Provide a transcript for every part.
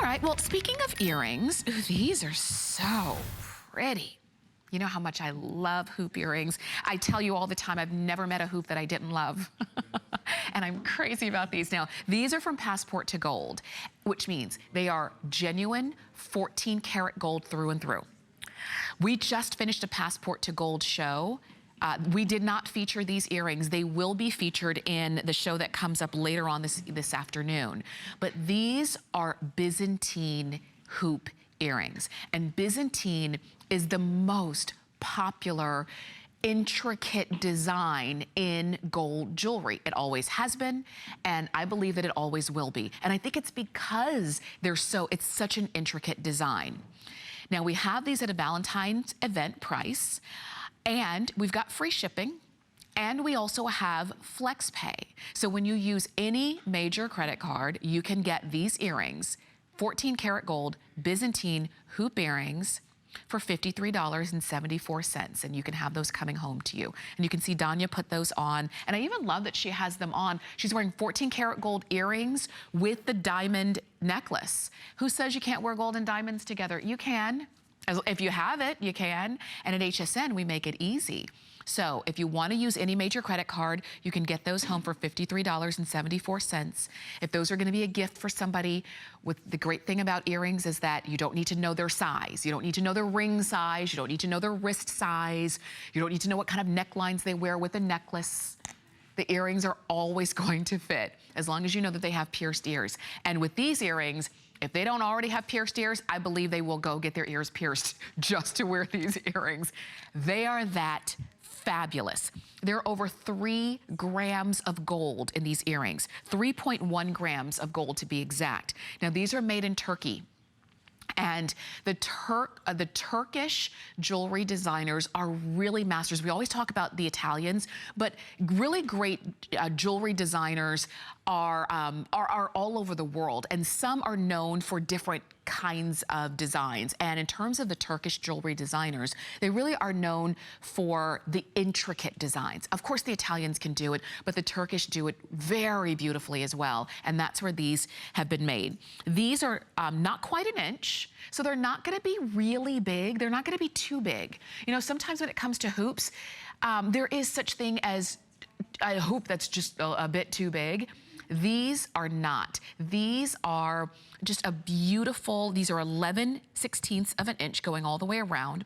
right, well, speaking of earrings, ooh, these are so pretty. You know how much I love hoop earrings. I tell you all the time, I've never met a hoop that I didn't love. And I'm crazy about these. Now, these are from Passport to Gold, which means they are genuine 14 karat gold through and through. We just finished a Passport to Gold show. We did not feature these earrings. They will be featured in the show that comes up later on this afternoon. But these are Byzantine hoop earrings. And Byzantine is the most popular intricate design in gold jewelry. It always has been, and I believe that it always will be. And I think it's because it's such an intricate design. Now, we have these at a Valentine's event price, and we've got free shipping, and we also have flex pay. So when you use any major credit card, you can get these earrings, 14 karat gold Byzantine hoop earrings, for $53.74, and you can have those coming home to you. And you can see Danya put those on, and I even love that she has them on. She's wearing 14 karat gold earrings with the diamond necklace. Who says you can't wear gold and diamonds together? You can. If you have it, you can. And at HSN, we make it easy. So if you want to use any major credit card, you can get those home for $53.74. If those are going to be a gift for somebody, with the great thing about earrings is that you don't need to know their size. You don't need to know their ring size. You don't need to know their wrist size. You don't need to know what kind of necklines they wear with a necklace. The earrings are always going to fit, as long as you know that they have pierced ears. And with these earrings, if they don't already have pierced ears, I believe they will go get their ears pierced just to wear these earrings. They are that fabulous. There are over 3 grams of gold in these earrings, 3.1 grams of gold to be exact. Now, these are made in Turkey. And the Turkish jewelry designers are really masters. We always talk about the Italians, but really great jewelry designers are all over the world, and some are known for different kinds of designs. And in terms of the Turkish jewelry designers, they really are known for the intricate designs. Of course, the Italians can do it, but the Turkish do it very beautifully as well. And that's where these have been made. These are not quite an inch, so they're not gonna be really big. They're not gonna be too big. You know, sometimes when it comes to hoops, there is such thing as a hoop that's just a bit too big. These are not. These are just a beautiful, these are 11/16 of an inch going all the way around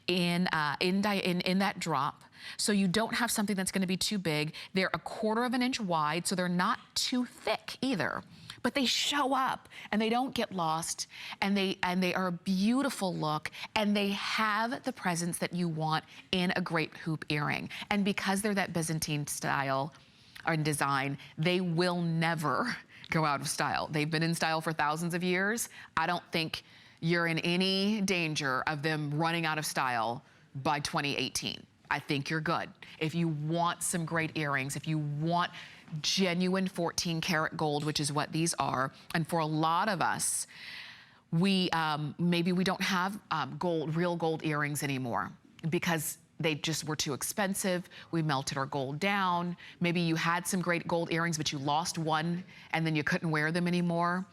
in that drop. So you don't have something that's gonna be too big. They're 1/4 of an inch wide, so they're not too thick either. But they show up and they don't get lost, and they are a beautiful look, and they have the presence that you want in a great hoop earring. And because they're that Byzantine style or in design, they will never go out of style. They've been in style for thousands of years. I don't think you're in any danger of them running out of style by 2018. I think you're good. If you want some great earrings, if you want genuine 14 karat gold, which is what these are, and for a lot of us, maybe we don't have real gold earrings anymore because they just were too expensive. We melted our gold down. Maybe you had some great gold earrings, but you lost one and then you couldn't wear them anymore.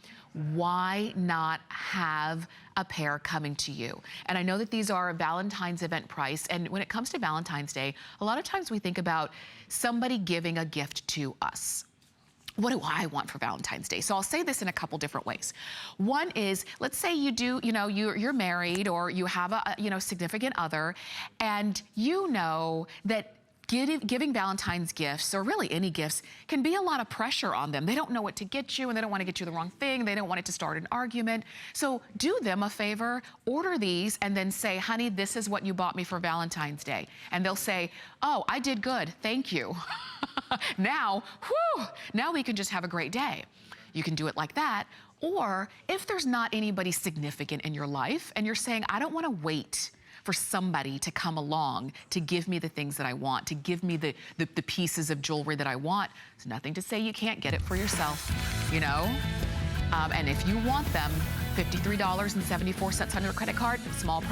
Why not have a pair coming to you? And I know that these are a Valentine's event price, and when it comes to Valentine's Day, a lot of times we think about somebody giving a gift to us. What do I want for Valentine's Day? So I'll say this in a couple different ways. One is, let's say you're married, or you have a significant other, and you know that giving Valentine's gifts, or really any gifts, can be a lot of pressure on them. They don't know what to get you, and they don't want to get you the wrong thing. They don't want it to start an argument. So do them a favor, order these, and then say, honey, this is what you bought me for Valentine's Day. And they'll say, oh, I did good, thank you. Now we can just have a great day. You can do it like that. Or if there's not anybody significant in your life, and you're saying, I don't want to wait for somebody to come along to give me the things that I want, to give me the pieces of jewelry that I want. There's nothing to say you can't get it for yourself, you know? And if you want them, $53.74 on your credit card, small price.